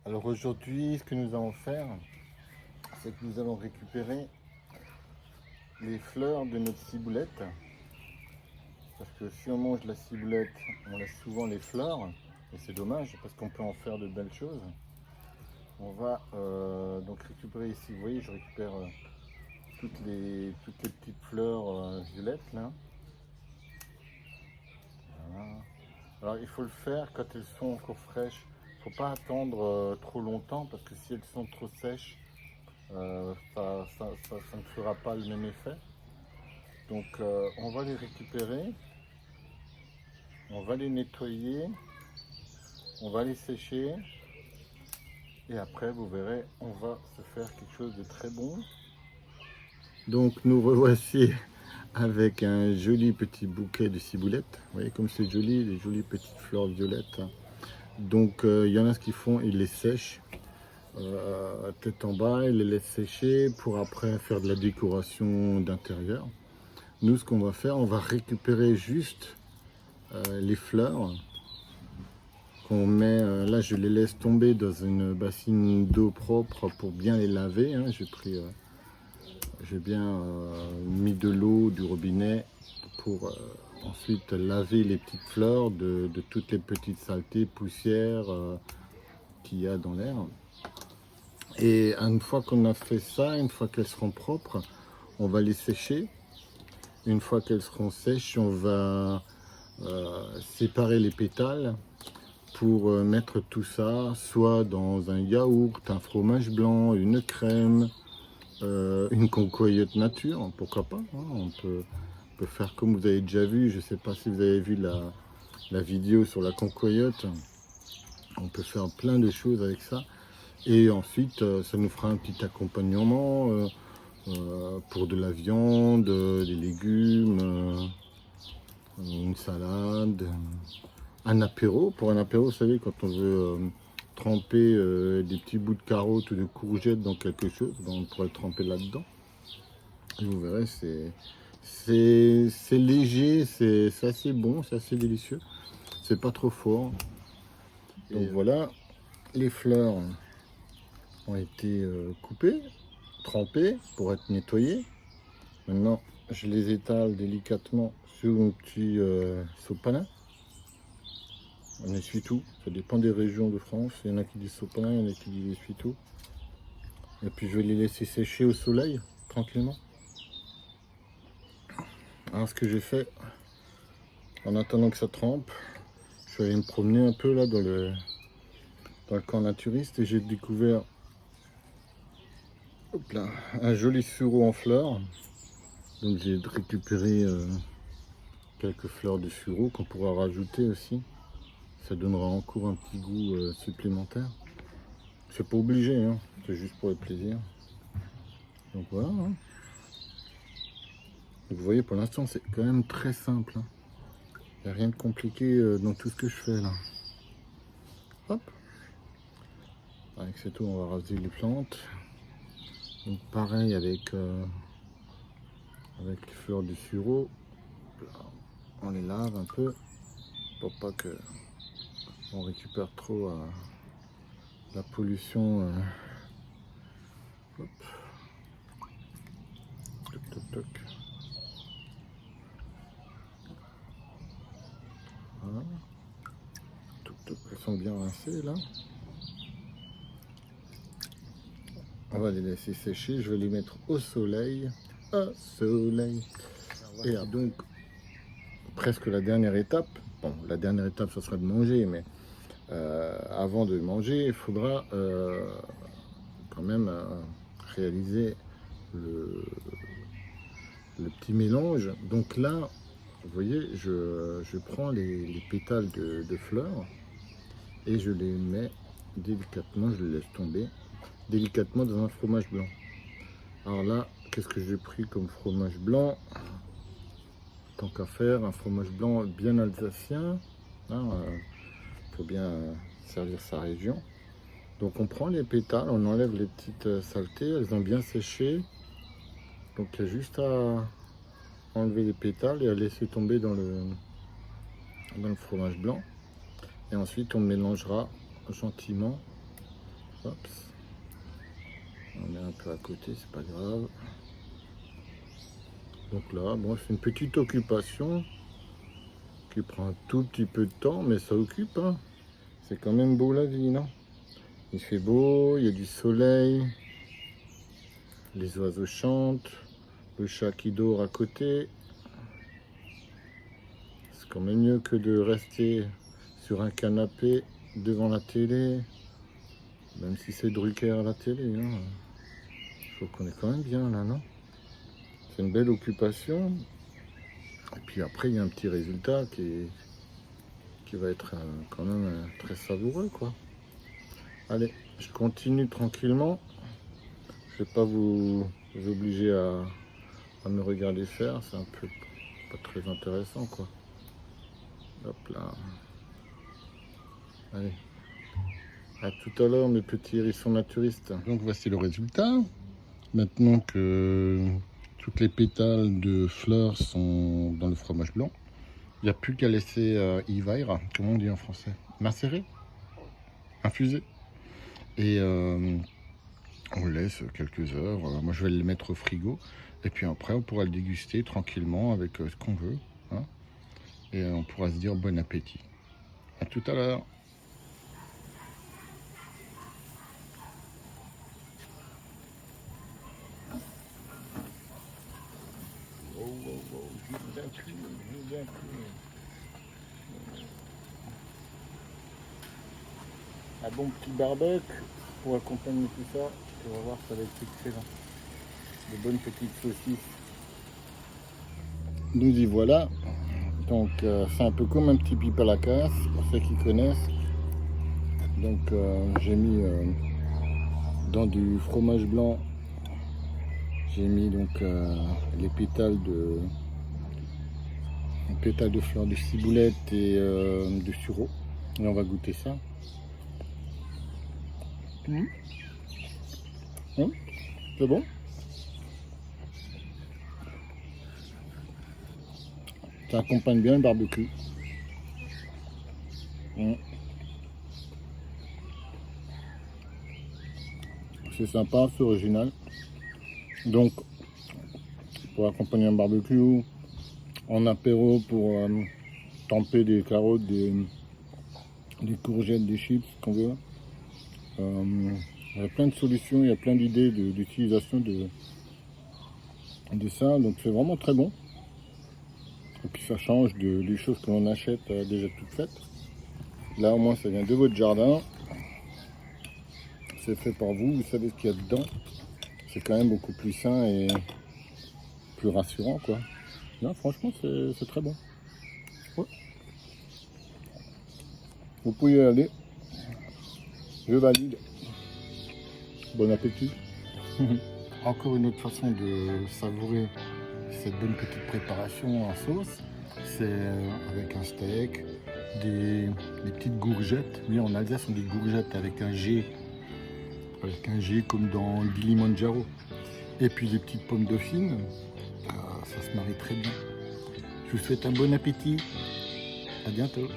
Alors aujourd'hui, ce que nous allons faire, c'est que nous allons récupérer les fleurs de notre ciboulette. Parce que si on mange la ciboulette, on laisse souvent les fleurs. Et c'est dommage parce qu'on peut en faire de belles choses. On va donc récupérer ici, vous voyez, je récupère toutes les petites fleurs violettes là. Voilà. Alors il faut le faire quand elles sont encore fraîches. Il ne faut pas attendre trop longtemps parce que si elles sont trop sèches, ça ne fera pas le même effet. Donc on va les récupérer, on va les nettoyer, on va les sécher et après vous verrez, on va se faire quelque chose de très bon. Donc nous revoici avec un joli petit bouquet de ciboulette. Vous voyez comme c'est joli, les jolies petites fleurs violettes. Donc il y en a ce qu'ils font, ils les sèchent tête en bas, ils les laissent sécher pour après faire de la décoration d'intérieur. Nous ce qu'on va faire, on va récupérer juste les fleurs qu'on met, là je les laisse tomber dans une bassine d'eau propre pour bien les laver, hein. J'ai bien mis de l'eau du robinet pour ensuite laver les petites fleurs de toutes les petites saletés, poussières qu'il y a dans l'air. Et une fois qu'on a fait ça, une fois qu'elles seront propres, on va les sécher. Une fois qu'elles seront sèches, on va séparer les pétales pour mettre tout ça soit dans un yaourt, un fromage blanc, une crème, une concoyote nature, pourquoi pas, hein. On peut faire comme vous avez déjà vu, je ne sais pas si vous avez vu la vidéo sur la concoyote, on peut faire plein de choses avec ça. Et ensuite ça nous fera un petit accompagnement pour de la viande, des légumes, une salade, un apéro. Pour un apéro, vous savez, quand on veut tremper des petits bouts de carottes ou de courgettes dans quelque chose, ben on pourrait tremper là-dedans. Et vous verrez, c'est léger, c'est assez bon, c'est assez délicieux. C'est pas trop fort. Donc voilà, les fleurs ont été coupées, trempées pour être nettoyées. Maintenant, je les étale délicatement sur un petit sopalin. On essuie tout, ça dépend des régions de France. Il y en a qui disent sopalin, il y en a qui disent essuie tout. Et puis je vais les laisser sécher au soleil, tranquillement. Alors ce que j'ai fait, en attendant que ça trempe, je suis allé me promener un peu là dans le camp naturiste et j'ai découvert hop là, un joli sureau en fleurs. Donc j'ai récupéré quelques fleurs de sureau qu'on pourra rajouter aussi. Ça donnera encore un petit goût supplémentaire. C'est pas obligé, hein, c'est juste pour le plaisir. Donc voilà. Hein. Vous voyez, pour l'instant, c'est quand même très simple. Hein. Il n'y a rien de compliqué dans tout ce que je fais là. Hop. Avec cette eau, on va raser les plantes. Donc pareil avec les fleurs du sureau. On les lave un peu pour pas que on récupère trop la pollution. Hop. Toc, toc, toc. Voilà. Toc, toc. Elles sont bien rincées là. On va les laisser sécher. Je vais les mettre au soleil. Au soleil. Et donc, presque la dernière étape. Bon, la dernière étape, ce sera de manger, mais avant de manger, il faudra quand même réaliser le petit mélange. Donc là, vous voyez, je prends les pétales de fleurs et je les mets délicatement, je les laisse tomber délicatement dans un fromage blanc. Alors là, qu'est-ce que j'ai pris comme fromage blanc? Tant qu'à faire, un fromage blanc bien alsacien. Hein, faut bien servir sa région. Donc on prend les pétales, on enlève les petites saletés, elles ont bien séché. Donc il y a juste à enlever les pétales et à laisser tomber dans le fromage blanc. Et ensuite on mélangera gentiment Hop. On est un peu à côté, c'est pas grave. Donc là, bon, c'est une petite occupation qui prend un tout petit peu de temps, mais ça occupe, hein. C'est quand même beau la vie, non? Il fait beau, il y a du soleil, les oiseaux chantent, le chat qui dort à côté. C'est quand même mieux que de rester sur un canapé devant la télé, même si c'est Drucker à la télé, hein. Je reconnais quand même bien là, non? C'est une belle occupation. Et puis après, il y a un petit résultat qui va être quand même très savoureux, quoi. Allez, je continue tranquillement. Je ne vais pas vous obliger à me regarder faire. C'est un peu pas très intéressant, quoi. Hop là. Allez. À tout à l'heure, mes petits hérissons naturistes. Donc voici le résultat. Maintenant que toutes les pétales de fleurs sont dans le fromage blanc, il n'y a plus qu'à laisser hiver, comment on dit en français, macérer, infuser. Et on le laisse quelques heures. Moi, je vais le mettre au frigo. Et puis après, on pourra le déguster tranquillement avec ce qu'on veut, hein. Et on pourra se dire bon appétit. À tout à l'heure. Bien cuit. Un bon petit barbecue pour accompagner tout ça. On va voir, ça va être excellent. De bonnes petites saucisses. Nous y voilà. Donc c'est un peu comme un petit pipe à la casse, pour ceux qui connaissent. Donc j'ai mis dans du fromage blanc, j'ai mis donc les pétales de fleurs de ciboulette et de sureau. Et on va goûter ça. C'est bon? Ça accompagne bien le barbecue. C'est sympa, c'est original. Donc, pour accompagner un barbecue, en apéro, pour temper des carottes, des courgettes, des chips, ce qu'on veut. Il y a plein de solutions, il y a plein d'idées d'utilisation de ça. Donc, c'est vraiment très bon. Et puis, ça change des choses que l'on achète déjà toutes faites. Là, au moins, ça vient de votre jardin. C'est fait par vous, vous savez ce qu'il y a dedans. C'est quand même beaucoup plus sain et plus rassurant, quoi. Non, franchement, c'est très bon. Ouais. Vous pouvez y aller. Je valide. Bon appétit. Encore une autre façon de savourer cette bonne petite préparation en sauce, c'est avec un steak, des petites gourgettes. Oui, en Alsace, on dit gourgettes avec un G. Avec un G comme dans Kilimanjaro. Et puis des petites pommes dauphines. Ça se marie très bien. Je vous souhaite un bon appétit. À bientôt.